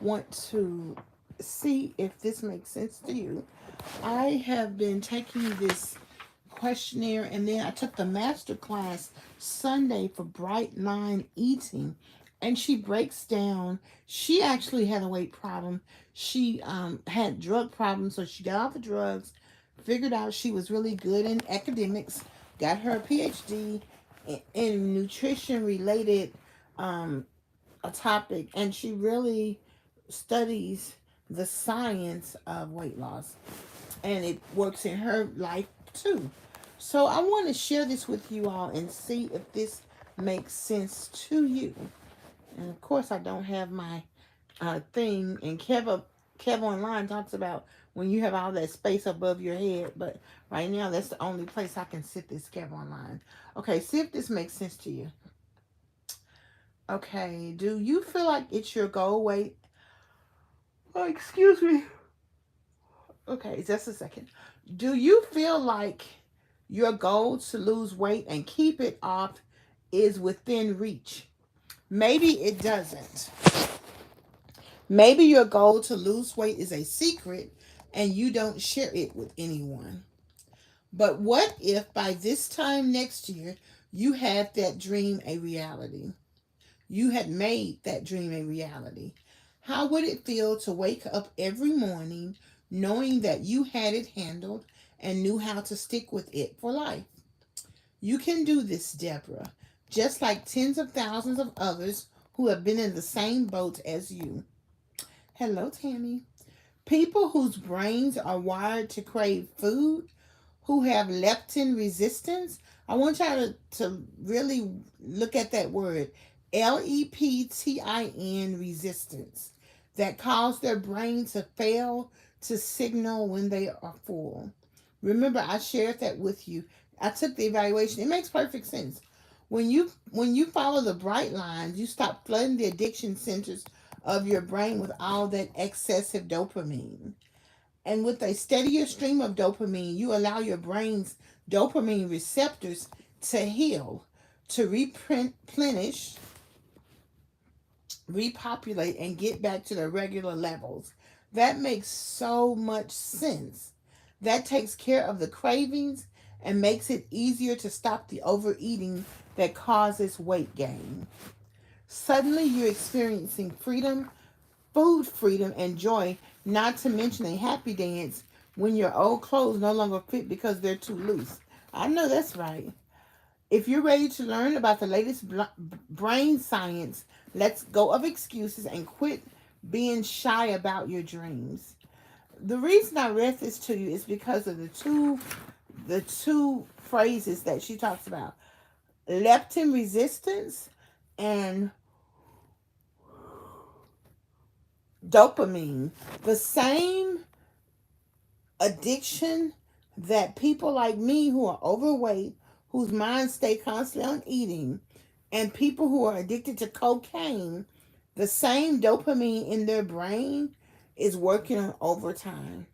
want to see if this makes sense to you. I have been taking this questionnaire, and then I took the master class Sunday for bright line eating, and she breaks down. She actually had a weight problem. She had drug problems, so she got off the drugs, figured out she was really good in academics, got her PhD in nutrition related a topic, and she really studies the science of weight loss, and it works in her life too. So I want to share this with you all and see if this makes sense to you. And of course, I don't have my thing, and Kev Online talks about when you have all that space above your head, but right now that's the only place I can sit this Kev Online. Okay, see if this makes sense to you. Okay, do you feel like it's your goal weight? Oh, excuse me. Okay, just a second. Do you feel like your goal to lose weight and keep it off is within reach? Maybe it doesn't. Maybe your goal to lose weight is a secret and you don't share it with anyone. But what if by this time next year you had that dream a reality? You had made that dream a reality. How would it feel to wake up every morning knowing that you had it handled and knew how to stick with it for life? You can do this, Deborah, just like tens of thousands of others who have been in the same boat as you. Hello, Tammy. People whose brains are wired to crave food, who have leptin resistance. I want y'all to really look at that word, Leptin resistance, that cause their brain to fail to signal when they are full. Remember, I shared that with you. I took the evaluation. It makes perfect sense. When you follow the bright lines, you stop flooding the addiction centers of your brain with all that excessive dopamine. And with a steadier stream of dopamine, you allow your brain's dopamine receptors to heal, to replenish, repopulate, and get back to their regular levels. That makes so much sense. That takes care of the cravings and makes it easier to stop the overeating that causes weight gain. Suddenly, you're experiencing freedom, food freedom, and joy, not to mention a happy dance when your old clothes no longer fit because they're too loose. I know that's right. If you're ready to learn about the latest brain science, let's go of excuses and quit being shy about your dreams. The reason I read this to you is because of the two phrases that she talks about. Leptin resistance and dopamine. The same addiction that people like me who are overweight, whose minds stay constantly on eating, and people who are addicted to cocaine, the same dopamine in their brain is working on overtime.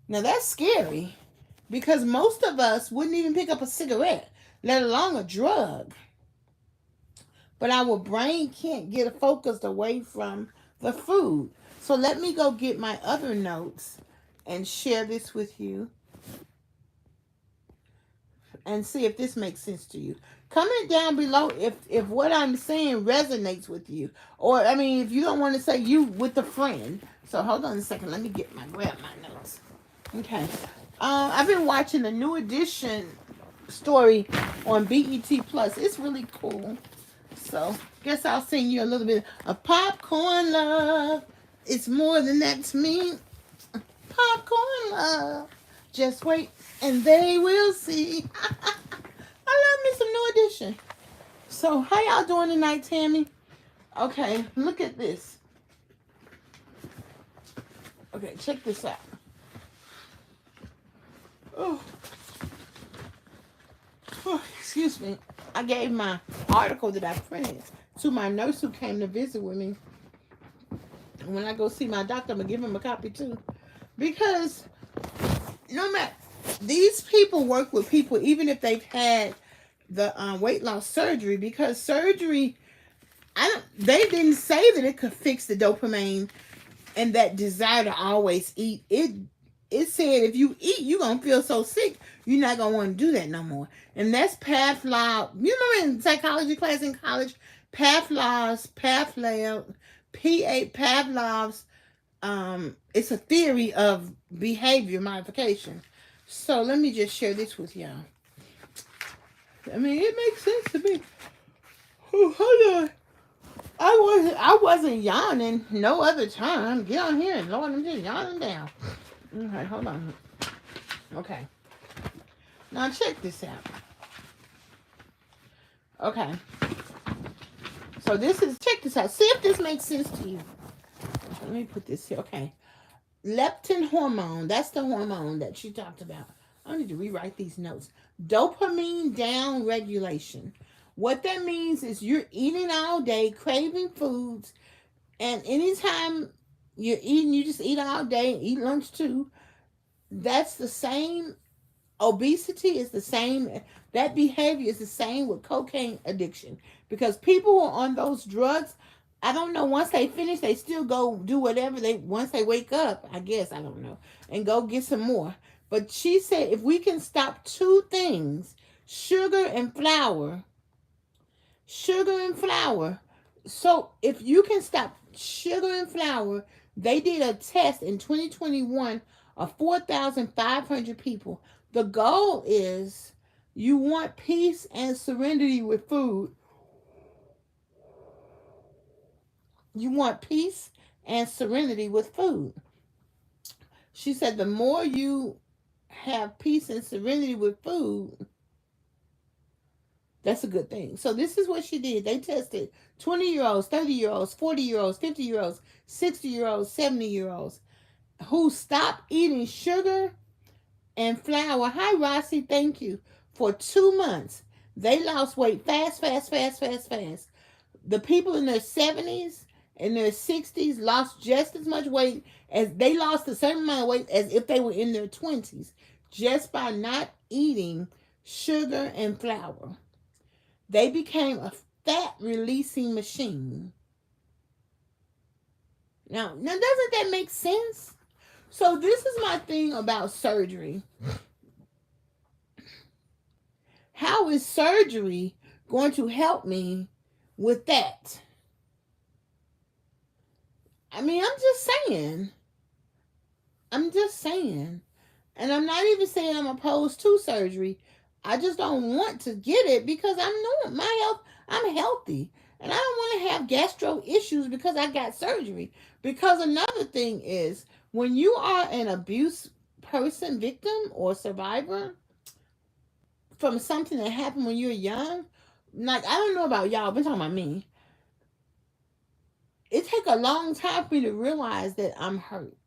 Now that's scary because most of us wouldn't even pick up a cigarette, let alone a drug. But our brain can't get focused away from the food. So let me go get my other notes and share this with you and see if this makes sense to you. Comment down below if what I'm saying resonates with you. Or, I mean, if you don't want to say you with a friend. So, hold on a second. Let me grab my notes. Okay. I've been watching the New Edition story on BET Plus. It's really cool. So, guess I'll sing you a little bit of Popcorn Love. It's more than that to me. Popcorn Love. Just wait and they will see. I love me some New Edition. So, how y'all doing tonight, Tammy? Okay, look at this. Okay, check this out. Oh, excuse me. I gave my article that I printed to my nurse who came to visit with me. And when I go see my doctor, I'm going to give him a copy too. Because no matter, these people work with people even if they've had the weight loss surgery, because surgery, They didn't say that it could fix the dopamine and that desire to always eat. It said if you eat, you're gonna feel so sick, you're not gonna want to do that no more. And that's Pavlov. You remember in psychology class in college, Pavlov's. It's a theory of behavior modification. So let me just share this with y'all. I mean, it makes sense to me. Oh, hold on. I wasn't yawning no other time. Get on here and Lord, I'm just yawning down. Okay, hold on. Okay. Now check this out. Okay. So check this out. See if this makes sense to you. Let me put this here. Okay. Leptin hormone. That's the hormone that she talked about. I need to rewrite these notes. Dopamine down regulation. What that means is you're eating all day, craving foods, and anytime you're eating, you just eat all day, eat lunch too. That's the same. Obesity is the same. That behavior is the same with cocaine addiction. Because people who are on those drugs, I don't know, once they finish, they still go do whatever once they wake up, I guess, I don't know, and go get some more. But she said if we can stop two things, sugar and flour. So if you can stop sugar and flour, they did a test in 2021 of 4,500 people. The goal is you want peace and serenity with food. You want peace and serenity with food. She said the more you have peace and serenity with food, that's a good thing. So this is what she did. They tested 20-year-olds, 30-year-olds, 40-year-olds, 50-year-olds, 60-year-olds, 70-year-olds who stopped eating sugar and flour. Hi, Rossi. Thank you. For 2 months. They lost weight fast. The people in their 70s and their 60s lost just as much weight as they lost the same amount of weight as if they were in their 20s just by not eating sugar and flour. They became a fat releasing machine. Now doesn't that make sense? So this is my thing about surgery. How is surgery going to help me with that? I mean, I'm just saying. And I'm not even saying I'm opposed to surgery. I just don't want to get it because I'm healthy. And I don't want to have gastro issues because I got surgery. Because another thing is, when you are an abuse person, victim, or survivor from something that happened when you were young, like, I don't know about y'all, but I'm talking about me. It takes a long time for me to realize that I'm hurt.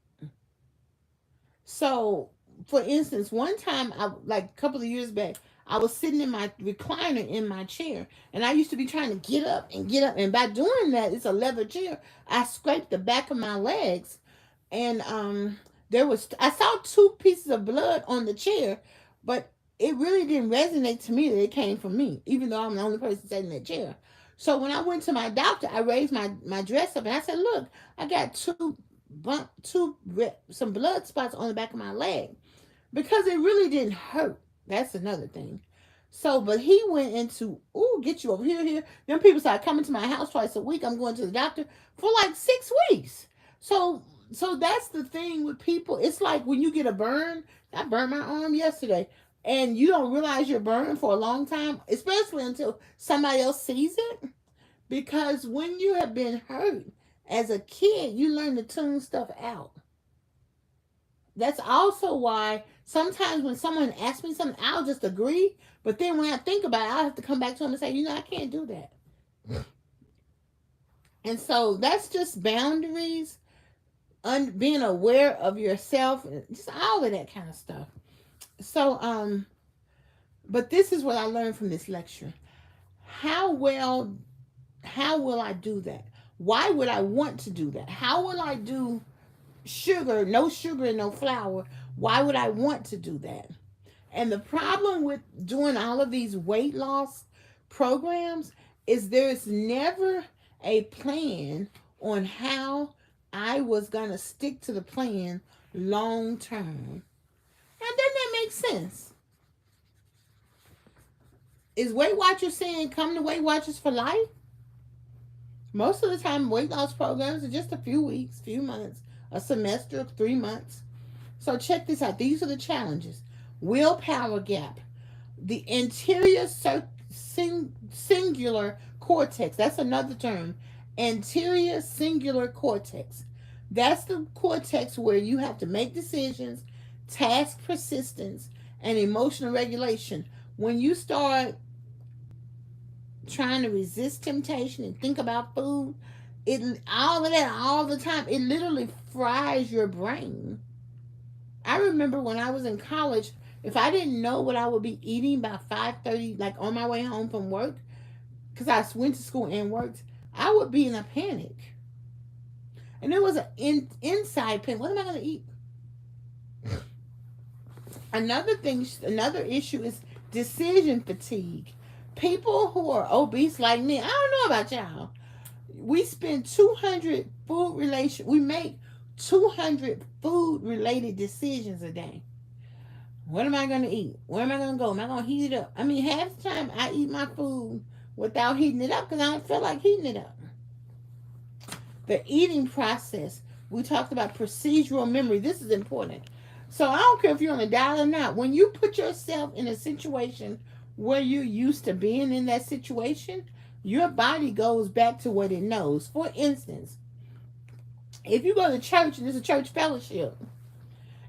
So, for instance, one time, like a couple of years back, I was sitting in my recliner in my chair, and I used to be trying to get up, and by doing that, it's a leather chair, I scraped the back of my legs, and I saw 2 pieces of blood on the chair, but it really didn't resonate to me that it came from me, even though I'm the only person sitting in that chair. So when I went to my doctor, I raised my dress up, and I said, "Look, I got some blood spots on the back of my leg," because it really didn't hurt. That's another thing. So, but he went into, get you over here. Then people started coming to my house twice a week. I'm going to the doctor for like 6 weeks. So that's the thing with people. It's like when you get a burn. I burned my arm yesterday, and you don't realize you're burned for a long time, especially until somebody else sees it. Because when you have been hurt as a kid, you learn to tune stuff out. That's also why sometimes when someone asks me something, I'll just agree. But then when I think about it, I'll have to come back to them and say, I can't do that. And so that's just boundaries, being aware of yourself, just all of that kind of stuff. So, but this is what I learned from this lecture. How will I do that? Why would I want to do that? How will I do no sugar and no flour? Why would I want to do that? And the problem with doing all of these weight loss programs is there's never a plan on how I was going to stick to the plan long term. Now, doesn't that make sense? Is Weight Watchers saying come to Weight Watchers for life? Most of the time, weight loss programs are just a few weeks, few months, a semester, 3 months. So check this out. These are the challenges. Willpower gap. The anterior singular cortex. That's another term. Anterior singular cortex. That's the cortex where you have to make decisions, task persistence, and emotional regulation. When you start trying to resist temptation and think about food, all of that all the time, it literally fries your brain. I remember when I was in college, if I didn't know what I would be eating by 5:30, like on my way home from work, because I went to school and worked, I would be in a panic. And there was an inside panic. What am I going to eat? Another issue is decision fatigue. People who are obese like me, I don't know about y'all. We spend 200 we make 200 food related decisions a day. What am I going to eat? Where am I going to go? Am I going to heat it up? I mean, half the time I eat my food without heating it up because I don't feel like heating it up. The eating process. We talked about procedural memory. This is important. So I don't care if you're on a diet or not. When you put yourself in a situation where you're used to being in that situation, your body goes back to what it knows. For instance, if you go to church and there's a church fellowship,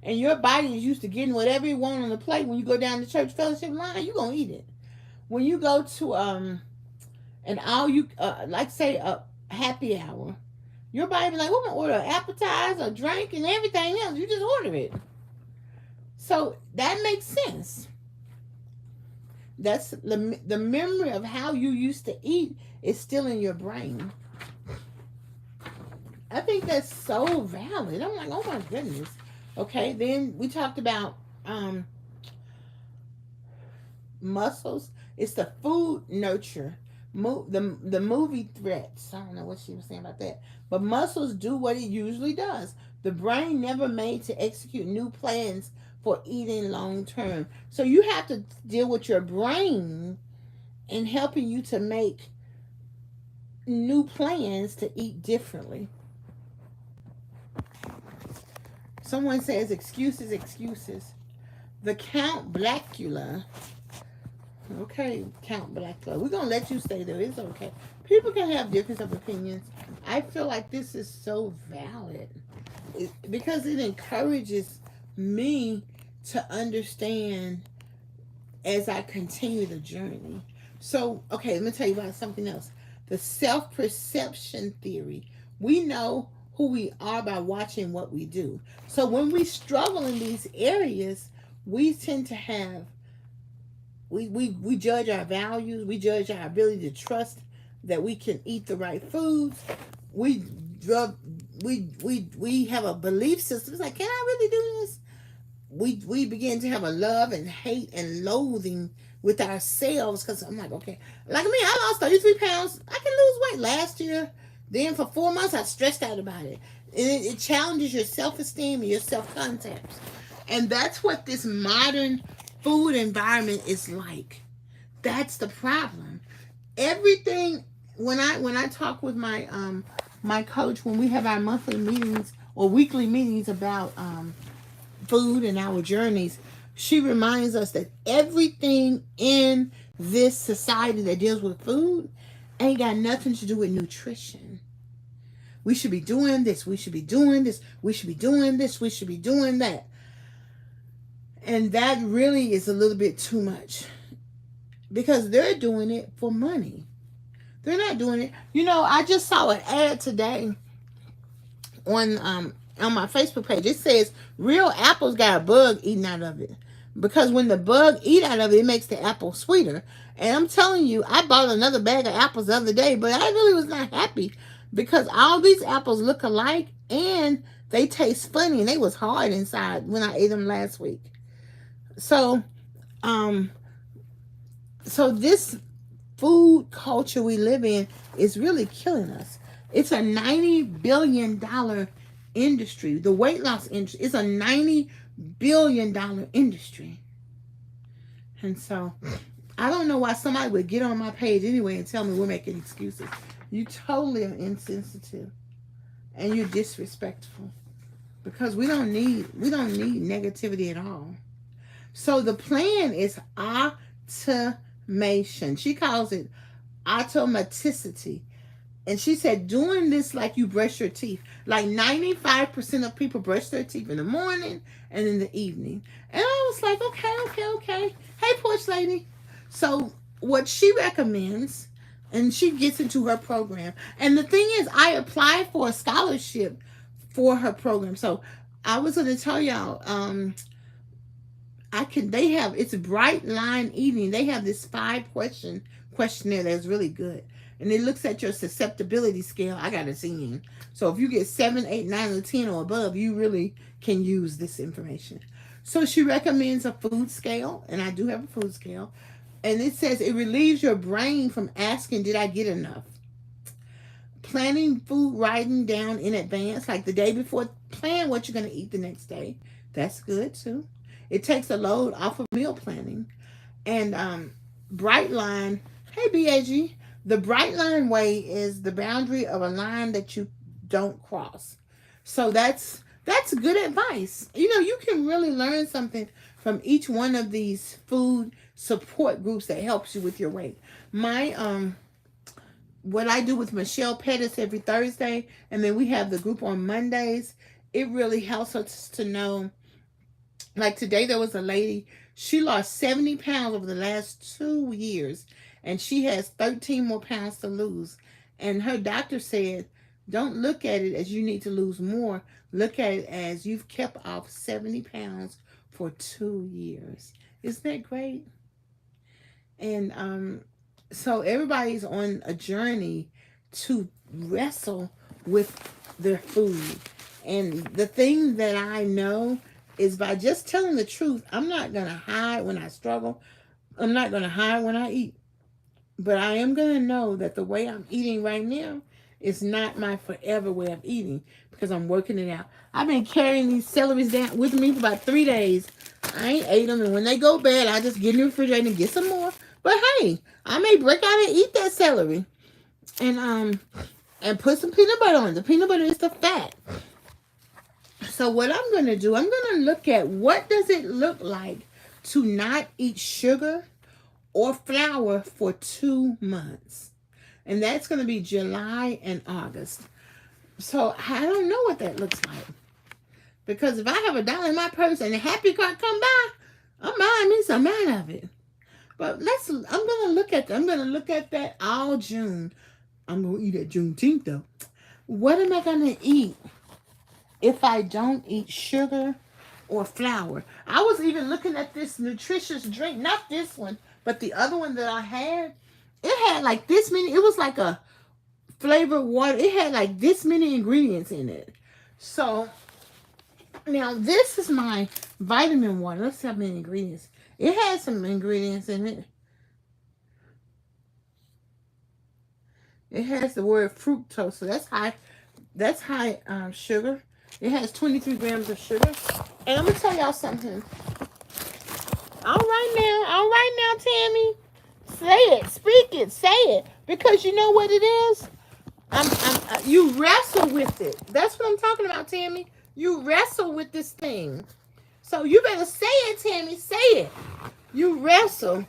and your body is used to getting whatever you want on the plate, when you go down the church fellowship line, you're going to eat it. When you go to, like say a happy hour, your body be like, we're going to order an appetizer, a drink, and everything else. You just order it. So that makes sense. That's the memory of how you used to eat is still in your brain. I think that's so valid. I'm like, oh my goodness. Okay, then we talked about muscles. It's the food nurture. The movie threats. I don't know what she was saying about that. But muscles do what it usually does. The brain never made to execute new plans for eating long term. So you have to deal with your brain in helping you to make new plans to eat differently. Someone says excuses. The Count Blackula. Okay, Count Blackula. We're going to let you stay there. It's okay. People can have difference of opinions. I feel like this is so valid because it encourages me to understand as I continue the journey. So, okay, let me tell you about something else. The self-perception theory. We know who we are by watching what we do. So when we struggle in these areas, we tend to have, we judge our values, we judge our ability to trust that we can eat the right foods. We have a belief system. It's like, can I really do this? We begin to have a love and hate and loathing with ourselves because I'm like, okay, like me, I lost 33 pounds. I can lose weight last year. Then for 4 months, I stressed out about it. And it challenges your self-esteem and your self-concept. And that's what this modern food environment is like. That's the problem. Everything, when I talk with my my coach, when we have our monthly meetings or weekly meetings about food and our journeys, she reminds us that everything in this society that deals with food ain't got nothing to do with nutrition. We should be doing this. We should be doing this. We should be doing this. We should be doing that. And that really is a little bit too much because they're doing it for money. They're not doing it. You know, I just saw an ad today on my Facebook page. It says real apples got a bug eating out of it. Because when the bug eat out of it, it makes the apple sweeter. And I'm telling you, I bought another bag of apples the other day, but I really was not happy because all these apples look alike and they taste funny and they was hard inside when I ate them last week. So this food culture we live in is really killing us. It's a $90 billion industry. The weight loss industry is a $90 billion industry. And so I don't know why somebody would get on my page anyway and tell me we're making excuses. You totally are insensitive and you're disrespectful, because we don't need negativity at all. So the plan is automation. She calls it automaticity. And she said, doing this like you brush your teeth. Like 95% of people brush their teeth in the morning and in the evening. And I was like, okay. Hey, porch lady. So what she recommends, and she gets into her program. And the thing is, I applied for a scholarship for her program. So I was going to tell y'all, it's Bright Line Eating. They have this 5-question questionnaire that's really good. And it looks at your susceptibility scale. I got a 10. So if you get 7, 8, 9, or 10 or above, you really can use this information. So she recommends a food scale, and I do have a food scale. And it says it relieves your brain from asking, did I get enough? Planning food, writing down in advance, like the day before, plan what you're going to eat the next day. That's good too. It takes a load off of meal planning. And Bright Line, hey BAG, the Bright Line way is the boundary of a line that you don't cross. So that's good advice. You know, you can really learn something from each one of these food support groups that helps you with your weight. My what I do with Michelle Pettis every Thursday, and then we have the group on Mondays, it really helps us to know. Like today there was a lady, she lost 70 pounds over the last 2 years, and she has 13 more pounds to lose. And her doctor said, don't look at it as you need to lose more. Look at it as you've kept off 70 pounds for 2 years. Isn't that great? And so everybody's on a journey to wrestle with their food. And the thing that I know is by just telling the truth, I'm not going to hide when I struggle. I'm not going to hide when I eat. But I am going to know that the way I'm eating right now is not my forever way of eating, because I'm working it out. I've been carrying these celeries down with me for about 3 days. I ain't ate them, and when they go bad, I just get in the refrigerator and get some more. But hey, I may break out and eat that celery. And put some peanut butter on it. The peanut butter is the fat. So what I'm going to do, I'm going to look at what does it look like to not eat sugar or flour for 2 months. And that's going to be July and August. So I don't know what that looks like. Because if I have $1 in my purse and a Happy Card come by, I'm buying me some out of it. But I'm going to look at that all June. I'm going to eat at Juneteenth though. What am I going to eat if I don't eat sugar or flour? I was even looking at this nutritious drink, not this one, but the other one that I had. It had like this many, it was like a flavored water. It had like this many ingredients in it. So now this is my vitamin water. Let's see how many ingredients. It has some ingredients in it. It has the word fructose, so that's high sugar. It has 23 grams of sugar. And I'm gonna tell y'all something. All right now, Tammy. Say it, speak it, say it. Because you know what it is? You wrestle with it. That's what I'm talking about, Tammy. You wrestle with this thing. So you better say it, Tammy. Say it. You wrestle.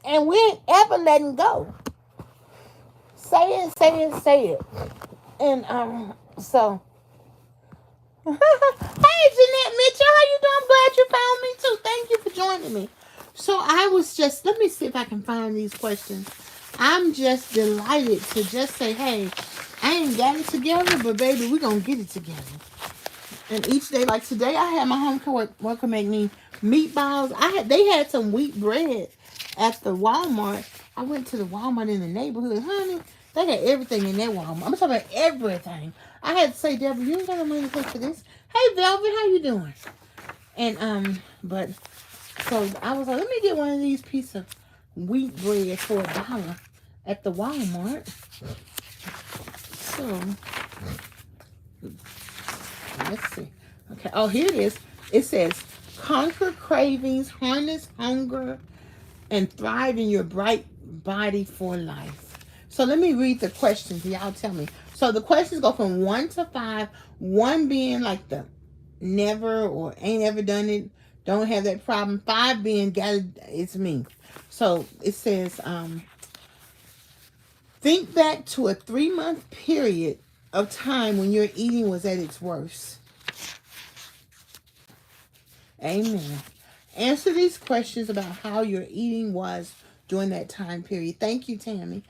And we ain't ever letting go. Say it, say it, say it. And so hey Jeanette Mitchell, how you doing? I'm glad you found me too. Thank you for joining me. So I was just, let me see if I can find these questions. I'm just delighted to just say, hey, I ain't got it together, but baby, we're going to get it together. And each day, like today, I had my home worker make me meatballs. They had some wheat bread at the Walmart. I went to the Walmart in the neighborhood, honey. They got everything in that Walmart. I'm talking about everything. I had to say, Deborah, you ain't got no money to pay for this. Hey, Velvet, how you doing? And, but, so I was like, let me get one of these pieces of wheat bread for $1 at the Walmart. So, let's see. Okay, oh, here it is. It says, conquer cravings, harness hunger, and thrive in your bright body for life. So let me read the questions. Y'all tell me. So the questions go from 1 to 5. 1 being like the never or ain't ever done it, don't have that problem. 5 being it's me. So it says, think back to a 3-month period of time when your eating was at its worst. Amen. Answer these questions about how your eating was during that time period. Thank you, Tammy.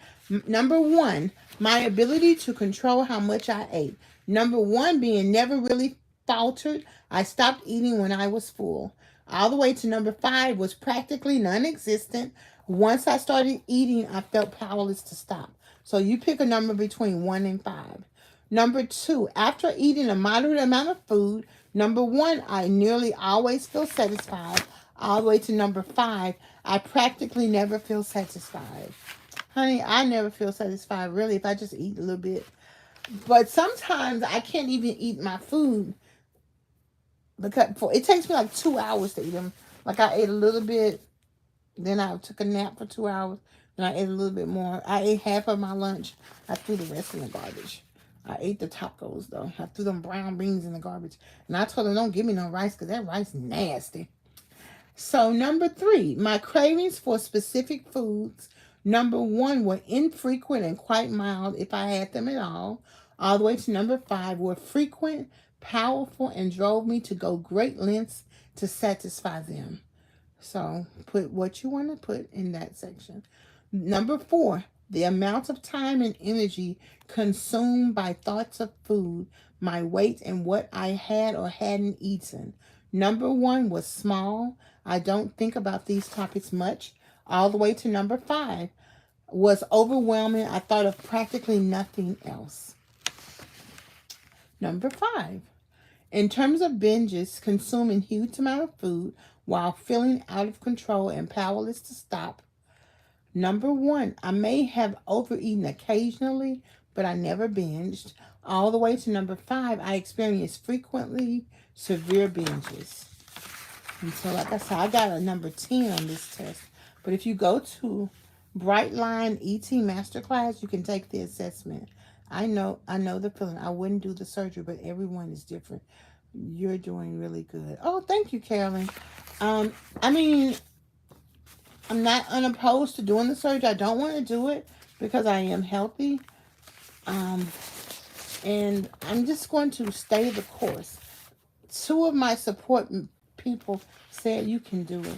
Number 1, my ability to control how much I ate. Number 1 being never really faltered. I stopped eating when I was full. All the way to number 5 was practically non-existent. Once I started eating, I felt powerless to stop. So you pick a number between 1 and 5. Number 2, after eating a moderate amount of food, number 1, I nearly always feel satisfied. All the way to number 5, I practically never feel satisfied. Honey, I never feel satisfied, really, if I just eat a little bit. But sometimes I can't even eat my food because it takes me like 2 hours to eat them. Like I ate a little bit, then I took a nap for 2 hours, then I ate a little bit more. I ate half of my lunch. I threw the rest in the garbage. I ate the tacos, though. I threw them brown beans in the garbage. And I told them, don't give me no rice because that rice is nasty. So, number 3, my cravings for specific foods. Number 1 were infrequent and quite mild if I had them at all. All the way to number 5 were frequent, powerful, and drove me to go great lengths to satisfy them. So, put what you want to put in that section. Number 4, the amount of time and energy consumed by thoughts of food, my weight, and what I had or hadn't eaten. Number 1 was small. I don't think about these topics much. All the way to number 5 was overwhelming. I thought of practically nothing else. Number 5, in terms of binges, consuming huge amount of food while feeling out of control and powerless to stop. Number 1, I may have overeaten occasionally, but I never binged. All the way to number 5, I experienced frequently severe binges. And so, like I said, I got a number 10 on this test. But if you go to Brightline ET Masterclass, you can take the assessment. I know the feeling. I wouldn't do the surgery, but everyone is different. You're doing really good. Oh, thank you, Carolyn. I mean, I'm not unopposed to doing the surgery. I don't want to do it because I am healthy. And I'm just going to stay the course. 2 of my support people said you can do it.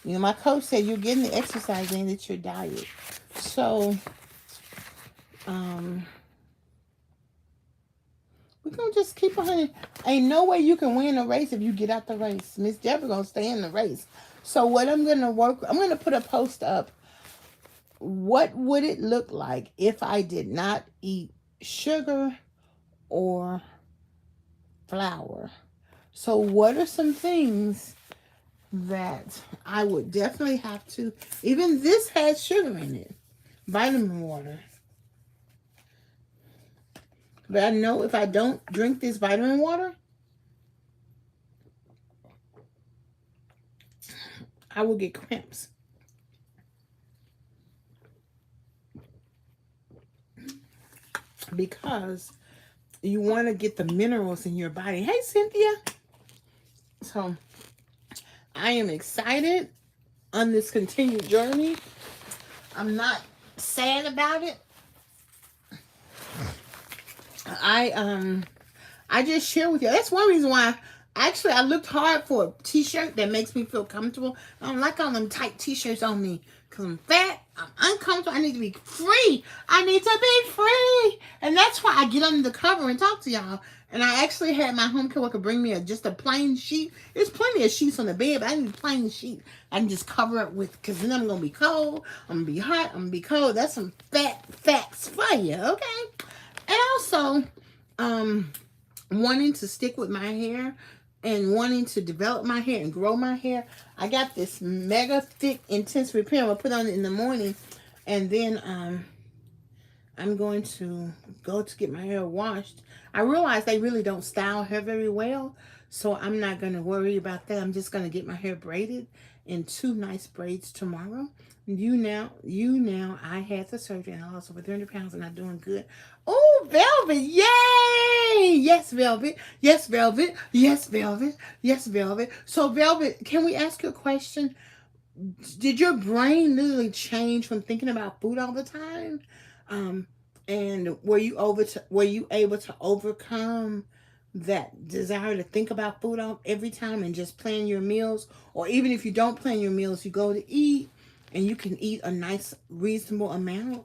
You know, my coach said you're getting the exercise in, it's your diet. So, we're going to just keep on. Ain't no way you can win a race if you get out the race. Miss Deborah going to stay in the race. So what I'm going to put a post up. What would it look like if I did not eat sugar or flour? So what are some things that I would definitely have to, even this has sugar in it, vitamin water. But I know if I don't drink this vitamin water, I will get cramps. Because you want to get the minerals in your body. Hey, Cynthia. So, I am excited on this continued journey. I'm not sad about it. I just share with you. That's one reason why actually I looked hard for a t-shirt that makes me feel comfortable. I don't like all them tight t-shirts on me because I'm fat, I'm uncomfortable. I need to be free. I need to be free. And that's why I get under the cover and talk to y'all. And I actually had my home care worker bring me just a plain sheet. There's plenty of sheets on the bed, but I need a plain sheet. I can just cover it with, because then I'm going to be cold, I'm going to be hot, I'm going to be cold. That's some facts for you, okay? And also, wanting to stick with my hair, and wanting to develop my hair and grow my hair, I got this mega thick intense repair. I'm gonna put on it in the morning, and then I'm going to go to get my hair washed. I realize they really don't style hair very well, so I'm not going to worry about that. I'm just going to get my hair braided in 2 nice braids tomorrow. I had the surgery and I lost over 300 pounds and I'm doing good. Oh, Velvet, yay! Yes, Velvet. Yes, Velvet. Yes, Velvet. Yes, Velvet. So, Velvet, can we ask you a question? Did your brain literally change from thinking about food all the time? And were you able to overcome that desire to think about food all every time and just plan your meals? Or even if you don't plan your meals, you go to eat and you can eat a nice reasonable amount?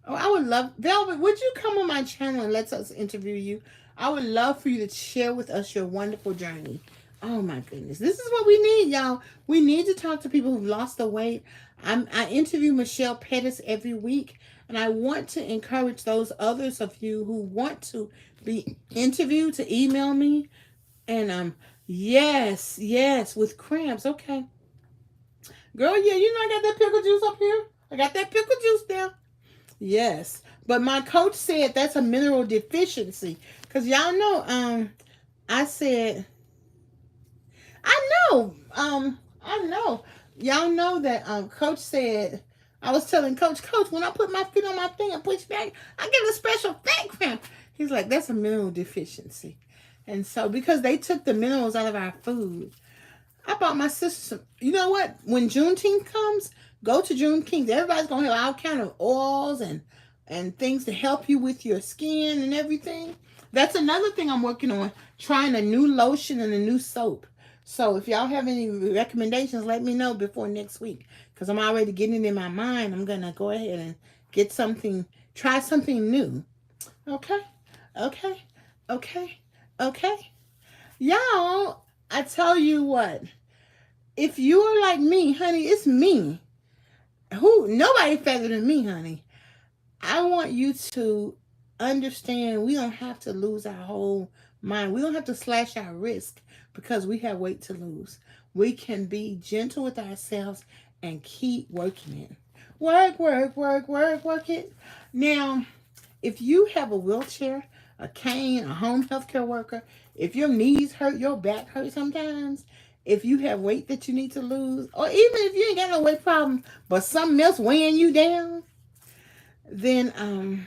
Oh, I would love, Velvet, would you come on my channel and let us interview you? I would love for you to share with us your wonderful journey. Oh my goodness. This is what we need, y'all. We need to talk to people who've lost the weight. I interview Michelle Pettis every week, and I want to encourage those others of you who want to be interviewed to email me. And yes, with cramps. Okay. Girl, yeah, you know I got that pickle juice up here. I got that pickle juice there. Yes. But my coach said that's a mineral deficiency. Because y'all know, I said, I know. Y'all know that Coach said, I was telling Coach, when I put my feet on my thing and push back, I get a special fat cramp. He's like, that's a mineral deficiency. And so, because they took the minerals out of our food, I bought my sister some, you know what? When Juneteenth comes, go to Juneteenth. Everybody's going to have all kind of oils and things to help you with your skin and everything. That's another thing I'm working on, trying a new lotion and a new soap. So if y'all have any recommendations, let me know before next week. Because I'm already getting it in my mind. I'm going to go ahead and get something, try something new. Okay? Y'all, I tell you what. If you are like me, honey, it's me. Nobody better than me, honey. I want you to understand we don't have to lose our whole mind. We don't have to slash our wrist because we have weight to lose. We can be gentle with ourselves and keep working it. Work it. Now, if you have a wheelchair, a cane, a home healthcare worker, if your knees hurt, your back hurts sometimes, if you have weight that you need to lose, or even if you ain't got no weight problem, but something else weighing you down, then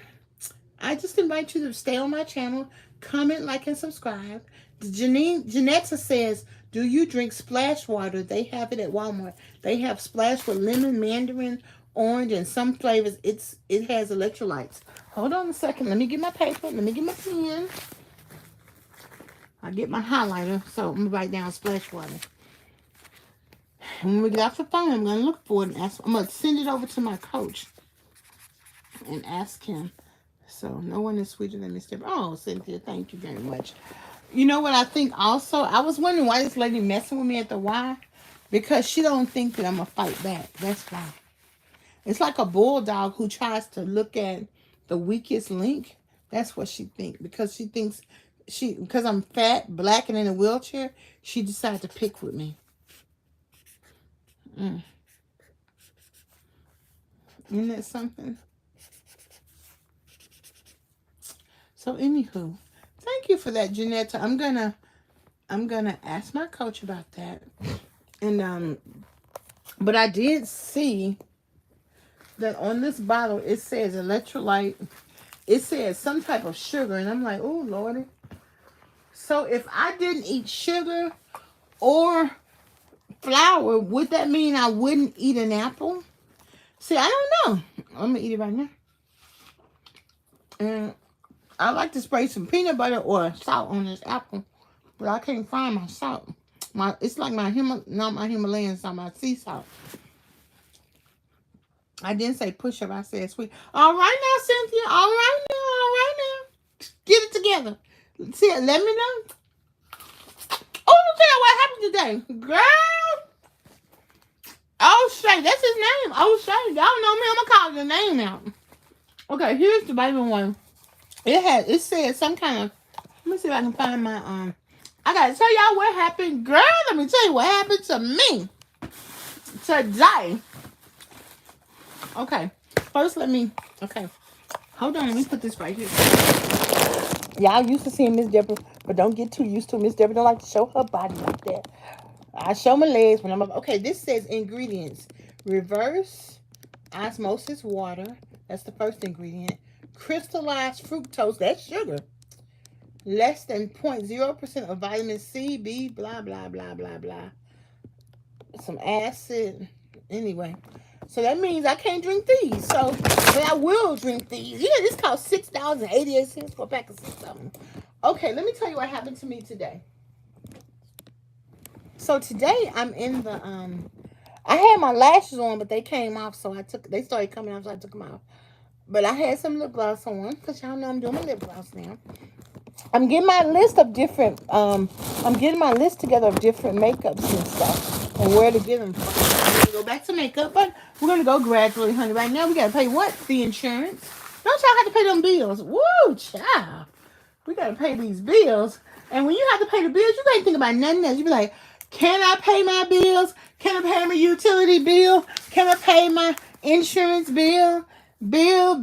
I just invite you to stay on my channel, comment, like, and subscribe. Janetta says, do you drink splash water? They have it at Walmart. They have splash with lemon, mandarin, orange, and some flavors. It has electrolytes. Hold on a second. Let me get my paper. Let me get my pen. I get my highlighter. So I'm going to write down splash water. And when we get off the phone, I'm going to look for it. And I'm going to send it over to my coach and ask him. So no one is sweeter than Mr. Oh, Cynthia, thank you very much. You know what I think also? I was wondering why this lady messing with me at the Y. Because she don't think that I'm going to fight back. That's why. It's like a bulldog who tries to look at the weakest link. That's what she thinks. Because she thinks, because I'm fat, black, and in a wheelchair, she decided to pick with me. Isn't that something? So anywho, thank you for that, Janetta. I'm gonna ask my coach about that. And but I did see that on this bottle it says electrolyte. It says some type of sugar, and I'm like, oh Lordy. So if I didn't eat sugar or flour, would that mean I wouldn't eat an apple? See, I don't know. I'm gonna eat it right now. And I like to spray some peanut butter or salt on this apple, but I can't find my salt. It's like not my Himalayan salt, my sea salt. I didn't say push up, I said sweet. All right now, Cynthia. All right now. Get it together. See, let me know. Oh, tell what happened today, girl. O'Shea, that's his name. O'Shea. Y'all know me. I'm gonna call the name out. Okay, here's the baby one. It said some kind of Let me see if I can find my I gotta tell y'all what happened, girl. Let me tell you what happened to me today. Okay, first okay, hold on, let me put this right here. Y'all used to seeing Miss Deborah, but don't get too used to it. Miss Deborah don't like to show her body like that. I show my legs when I'm up. Okay, this says ingredients. Reverse osmosis water. That's the first ingredient. Crystallized fructose. That's sugar. Less than 0.0% of vitamin C, B, blah, blah, blah, blah, blah. Some acid. Anyway. So that means I can't drink these. But I will drink these. Yeah, this costs $6.88 for a pack of 6 of them. Okay, let me tell you what happened to me today. So today I'm in the I had my lashes on, but they came off, so they started coming off, so I took them off. But I had some lip gloss on, because y'all know I'm doing my lip gloss now. I'm getting my list of different I'm getting my list together of different makeups and stuff and where to get them from. I'm gonna go back to makeup, but we're gonna go gradually, honey. Right now we gotta pay what? The insurance. Don't y'all have to pay them bills? Woo, child. We gotta pay these bills. And when you have to pay the bills, you can't think about nothing else. You be like, can I pay my bills? Can I pay my utility bill? Can I pay my insurance bill? Bills.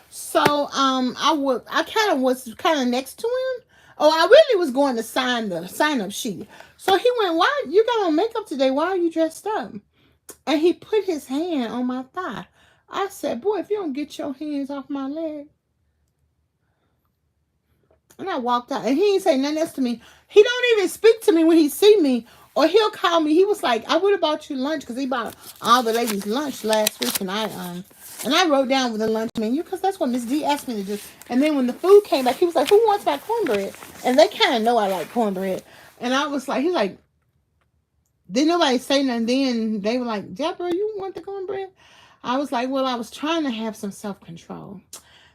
So I kind of was next to him. Oh, I really was going to sign the sign-up sheet. So he went, "Why you got on makeup today? Why are you dressed up?" And he put his hand on my thigh. I said, "Boy, if you don't get your hands off my leg." And I walked out, and he didn't say nothing else to me. He don't even speak to me when he see me, or he'll call me. He was like, "I would have bought you lunch," because he bought all the ladies lunch last week, and I wrote down with the lunch menu because that's what Miss D asked me to do. And then when the food came back, he was like, "Who wants my cornbread?" And they kind of know I like cornbread. And I was like, he's like, didn't nobody say nothing. Then they were like, "Deborah, you want the cornbread?" I was like, well, I was trying to have some self-control.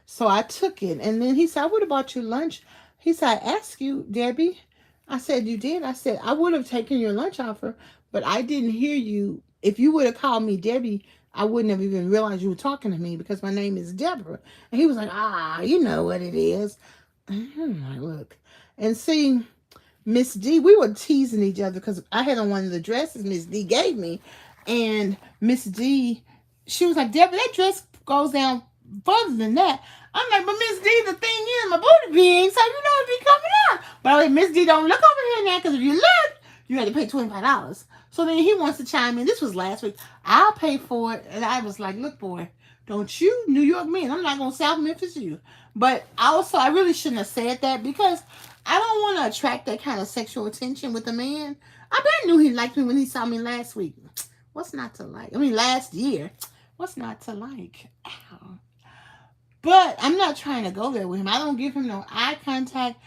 So I took it. And then he said, "I would have bought you lunch." He said, "I asked you, Debbie." I said, "You did?" I said, "I would have taken your lunch offer, but I didn't hear you. If you would have called me Debbie, I wouldn't have even realized you were talking to me because my name is Deborah." And he was like, "You know what it is." I'm like, look. And see, Miss D, we were teasing each other because I had on one of the dresses Miss D gave me. And Miss D, she was like, "Deborah, that dress goes down further than that." I'm like, "But Miss D, the thing is, my booty big, so you know it be coming out." But I'm like, "Miss D, don't look over here now, because if you look, you had to pay $25. So then he wants to chime in. This was last week. "I'll pay for it." And I was like, "Look, boy, don't you New York me, and I'm not going to South Memphis you." But also, I really shouldn't have said that because I don't want to attract that kind of sexual attention with a man. I bet knew he liked me when he saw me last week. What's not to like? I mean, last year. What's not to like? Ow. But I'm not trying to go there with him. I don't give him no eye contact.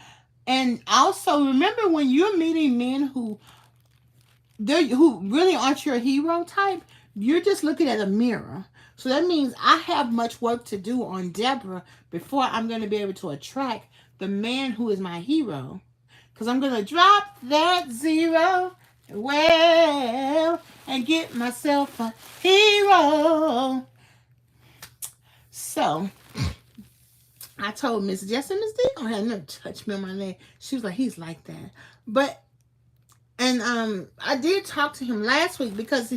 And also, remember when you're meeting men who really aren't your hero type, you're just looking at a mirror. So that means I have much work to do on Deborah before I'm going to be able to attract the man who is my hero. Because I'm going to drop that zero and get myself a hero. So I told Miss Jess, Miss D don't have nothing to touch me on my leg. She was like, "He's like that." And I did talk to him last week because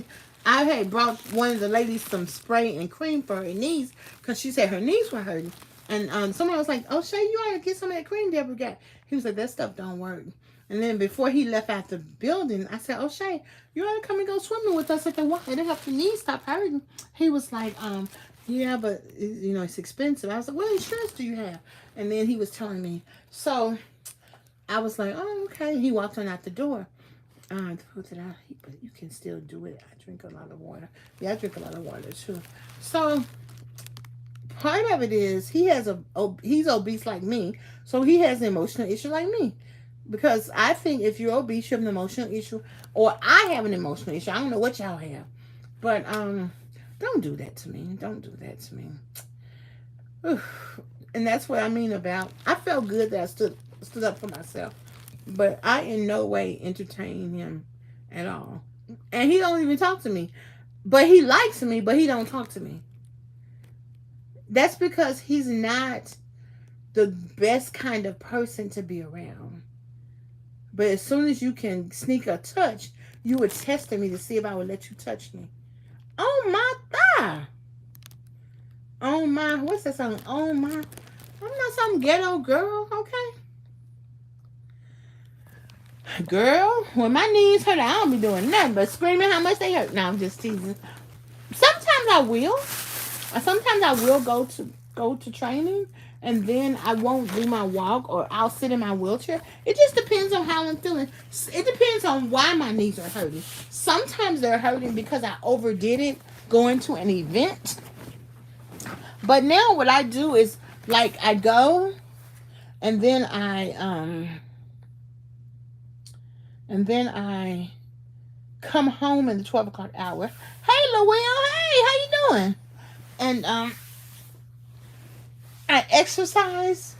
I had brought one of the ladies some spray and cream for her knees because she said her knees were hurting. And someone was like, "Oh, Shay, you ought to get some of that cream Deborah got." He was like, "That stuff don't work." And then before he left out the building, I said, "Oh, Shay, you ought to come and go swimming with us at the water. It'll help your knees stop hurting." He was like, "Yeah, but it's expensive." I was like, "What insurance do you have?" And then he was telling me. So I was like, "Oh, okay." He walked on out the door. But you can still do it. I drink a lot of water. Yeah, I drink a lot of water too. So part of it is he's obese like me, so he has an emotional issue like me. Because I think if you're obese, you have an emotional issue, or I have an emotional issue. I don't know what y'all have, but don't do that to me. Don't do that to me. Oof. And that's what I mean about. I felt good that I stood up for myself. But I in no way entertain him at all. And he don't even talk to me. But he likes me, but he don't talk to me. That's because he's not the best kind of person to be around. But as soon as you can sneak a touch, you were testing me to see if I would let you touch me. Oh my thigh. Oh my, what's that song? Oh my, I'm not some ghetto girl, okay? Girl, when my knees hurt, I don't be doing nothing but screaming how much they hurt. No, I'm just teasing. Sometimes I will. Sometimes I will go to training, and then I won't do my walk, or I'll sit in my wheelchair. It just depends on how I'm feeling. It depends on why my knees are hurting. Sometimes they're hurting because I overdid it going to an event. But now what I do is, like, I go and then I come home in the 12 o'clock hour. Hey, Lowell, hey, how you doing? And I exercise.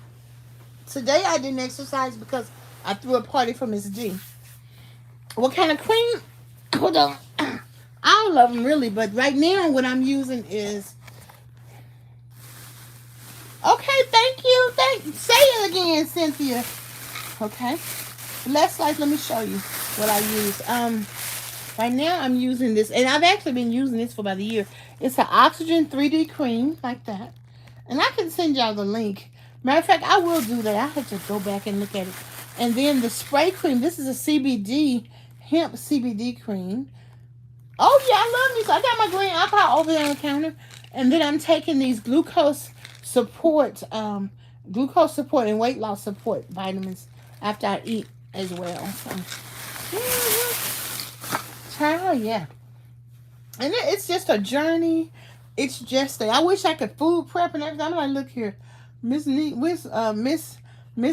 Today I didn't exercise because I threw a party for Miss G. What kind of cream? Hold on. All of them really, but right now what I'm using is. Okay, thank you. Say it again, Cynthia. Okay. Bless Life, let me show you what I use. Right now I'm using this, and I've actually been using this for about a year. It's an Oxygen 3D cream, like that. And I can send y'all the link. Matter of fact, I will do that. I have to go back and look at it. And then the spray cream, this is a CBD, hemp CBD cream. Oh yeah, I love these. I got my green alcohol over there on the counter. And then I'm taking these glucose support and weight loss support vitamins after I eat as well. So, child, yeah. And it's just a journey. It's just I wish I could food prep and everything. I'm like, look here, Miss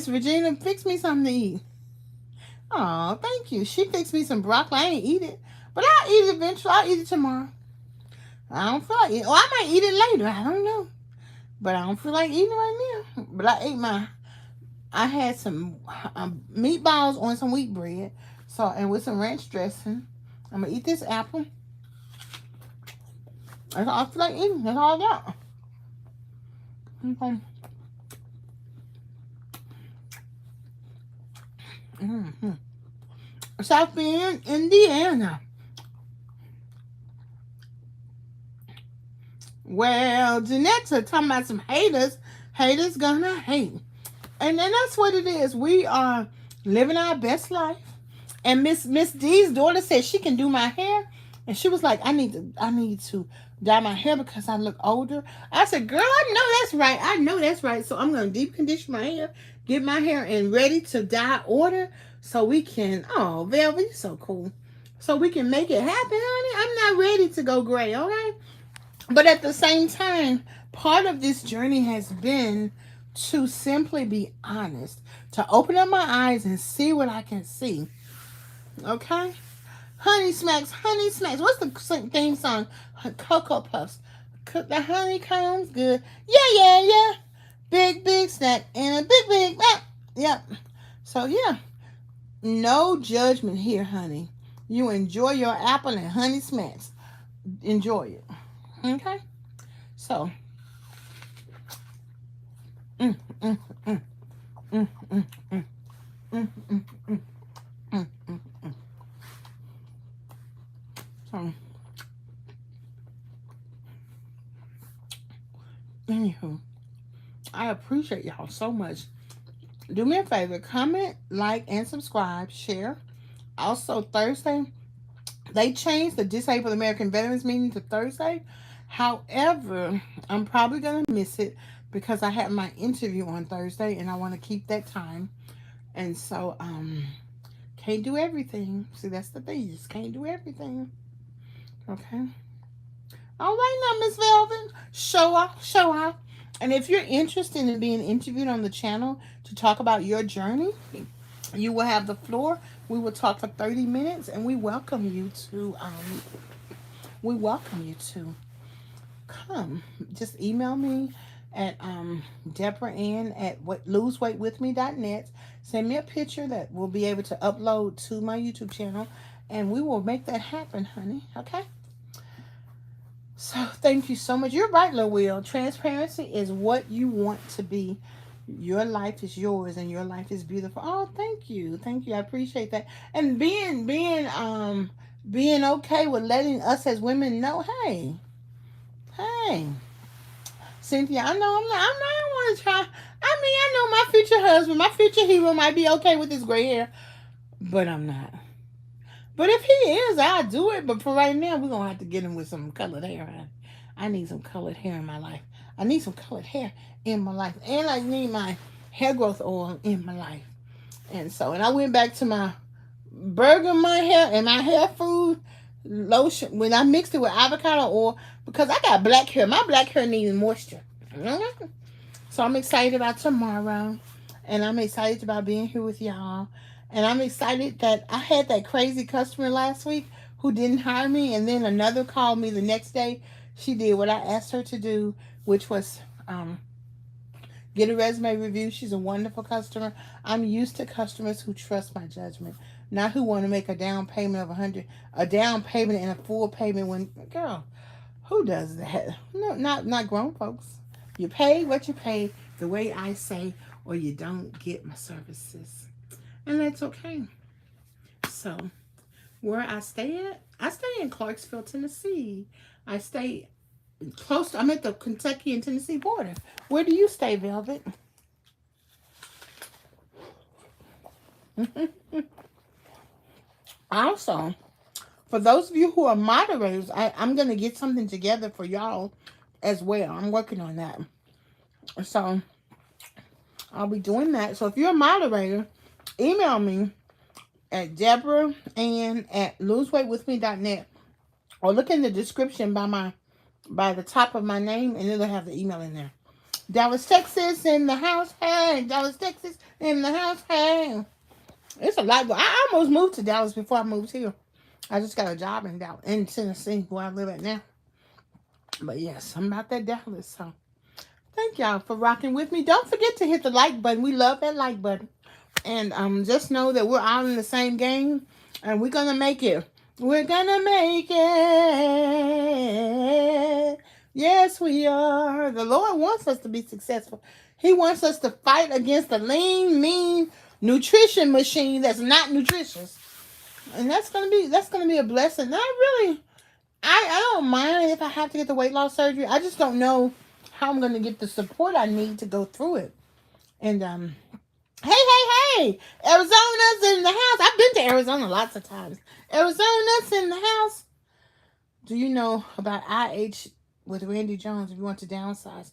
Regina, fix me something to eat. Oh, thank you. She fixed me some broccoli. I ain't eat it, but I'll eat it eventually. I'll eat it tomorrow. I don't feel like eating. Or I might eat it later. I don't know. But I don't feel like eating right now. But I had some meatballs on some wheat bread. So, and with some ranch dressing. I'm going to eat this apple. That's all I feel like eating. That's all I got. Okay. Mm-hmm. South Bend, Indiana. Well, Jeanette's talking about some haters. Haters gonna hate. And then that's what it is. We are living our best life. And Miss D's daughter said she can do my hair. And she was like, I need to dye my hair because I look older. I said, girl, I know that's right. I know that's right. So I'm going to deep condition my hair, get my hair and ready to dye order so we can, oh, Velvet, you're so cool. So we can make it happen, honey. I'm not ready to go gray, okay? But at the same time, part of this journey has been to simply be honest, to open up my eyes and see what I can see. Okay? Honey Smacks. What's the theme song? Cocoa Puffs. The honeycomb's good. Yeah. Big snack and a big. Yep. So, yeah. No judgment here, honey. You enjoy your apple and Honey Smacks. Enjoy it. Okay? So. So, anywho, I appreciate y'all so much. Do me a favor, comment, like, and subscribe, share. Also, Thursday, they changed the Disabled American Veterans meeting to Thursday. However, I'm probably going to miss it because I have my interview on Thursday and I want to keep that time. And so, can't do everything. See, that's the thing. You just can't do everything. Okay. All right now, Miss Velvet. Show off. And if you're interested in being interviewed on the channel to talk about your journey, you will have the floor. We will talk for 30 minutes, and we welcome you to come. Just email me at DebraAnnMatthews@loseweightwithme.net. Send me a picture that we'll be able to upload to my YouTube channel, and we will make that happen, honey. Okay? So, thank you so much. You're right, Lil Will. Transparency is what you want to be. Your life is yours and your life is beautiful. Oh, thank you. Thank you. I appreciate that. And being okay with letting us as women know, hey, Cynthia, I know I don't want to try. I mean, I know my future husband, my future hero might be okay with his gray hair, but I'm not. But if he is, I'll do it. But for right now, we're going to have to get him with some colored hair. I need some colored hair in my life. I need some colored hair in my life. And I need my hair growth oil in my life. And I went back to my burger, my hair, and my hair food lotion. When I mixed it with avocado oil, because I got black hair. My black hair needs moisture. So I'm excited about tomorrow. And I'm excited about being here with y'all. And I'm excited that I had that crazy customer last week who didn't hire me. And then another called me the next day. She did what I asked her to do, which was get a resume review. She's a wonderful customer. I'm used to customers who trust my judgment, not who want to make a down payment of $100, a down payment and a full payment when, girl, who does that? No, not grown folks. You pay what you pay the way I say, or you don't get my services. And that's okay. So, where I stay at? I stay in Clarksville, Tennessee. I stay close. I'm at the Kentucky and Tennessee border. Where do you stay, Velvet? Also, for those of you who are moderators, I'm going to get something together for y'all as well. I'm working on that. So, I'll be doing that. So, if you're a moderator, email me at DebraAnnMatthews@loseweightwithme.net, or look in the description by the top of my name, and it'll have the email in there. Dallas, Texas in the house. Hey, Dallas, Texas in the house. Hey, it's a lot. I almost moved to Dallas before I moved here. I just got a job in Dallas, in Tennessee, where I live at now. But yes, I'm about that Dallas. So thank y'all for rocking with me. Don't forget to hit the like button. We love that like button. And just know that we're all in the same game, and we're gonna make it. We're gonna make it. Yes, we are. The Lord wants us to be successful. He wants us to fight against the lean, mean nutrition machine that's not nutritious, and that's gonna be a blessing. I don't mind if I have to get the weight loss surgery. I just don't know how I'm gonna get the support I need to go through it. And Hey, Arizona's in the house. I've been to Arizona lots of times. Arizona's in the house. Do you know about IH with Randy Jones if you want to downsize?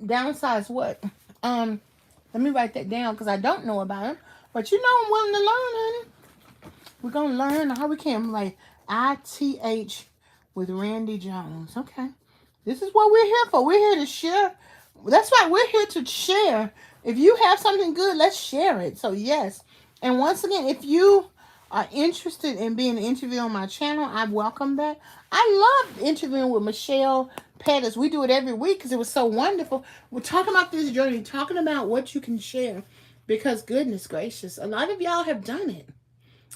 Downsize what? Let me write that down because I don't know about him. But you know I'm willing to learn, honey. We're going to learn how we can. Like ITH with Randy Jones. Okay. This is what we're here for. We're here to share. That's why we're here to share. If you have something good, let's share it. So, yes. And once again, if you are interested in being interviewed on my channel, I welcome that. I love interviewing with Michelle Pettis. We do it every week because it was so wonderful. We're talking about this journey, talking about what you can share. Because, goodness gracious, a lot of y'all have done it.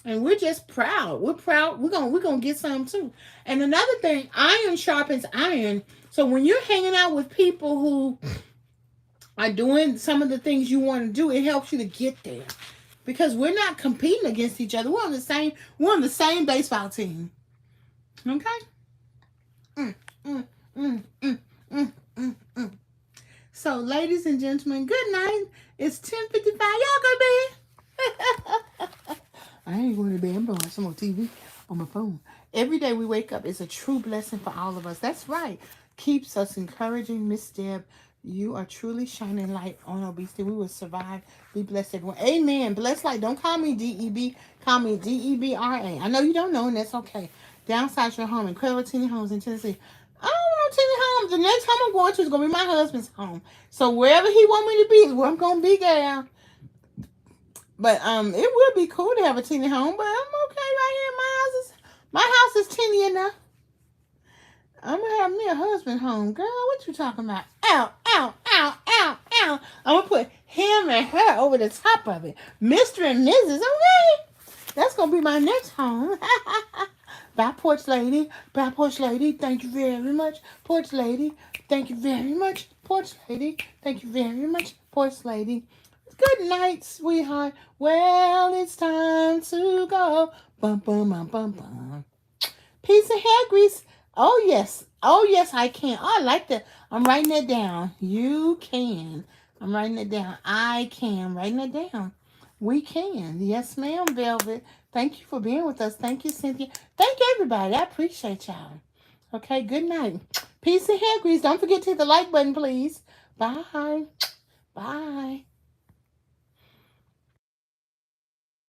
And we're just proud. We're proud. We're gonna get some too. And another thing, iron sharpens iron. So when you're hanging out with people who are doing some of the things you want to do, it helps you to get there. Because we're not competing against each other. We're on the same baseball team. Okay? So, ladies and gentlemen, good night. It's 10:55. Y'all go to bed. I ain't going to bed. I'm watching some more TV on my phone. Every day we wake up is a true blessing for all of us. That's right. Keeps us encouraging. Miss Deb, you are truly shining light on obesity. We will survive. Be blessed, everyone. Amen. Blessed light. Don't call me DEB. Call me DEBRA. I know you don't know, and that's okay. Downsize your home. Incredible teeny homes in Tennessee. I don't want teeny homes. The next home I'm going to is going to be my husband's home. So wherever he want me to be is where I'm going to be, gal. But it would be cool to have a teeny home, but I'm okay right here. My house is teeny enough. I'm going to have me a husband home. Girl, what you talking about? Ow, ow, ow, ow, ow. I'm going to put him and her over the top of it. Mr. and Mrs., okay? That's going to be my next home. Bye, Porch Lady. Bye, Porch Lady. Thank you very much, Porch Lady. Thank you very much, Porch Lady. Thank you very much, Porch Lady. Good night, sweetheart. Well, it's time to go. Bum, bum, bum, bum, bum. Piece of hair grease. Oh, yes. Oh, yes, I can. Oh, I like that. I'm writing it down. You can. I'm writing it down. I can. I'm writing it down. We can. Yes, ma'am, Velvet. Thank you for being with us. Thank you, Cynthia. Thank you, everybody. I appreciate y'all. Okay, good night. Peace and hair grease. Don't forget to hit the like button, please. Bye. Bye.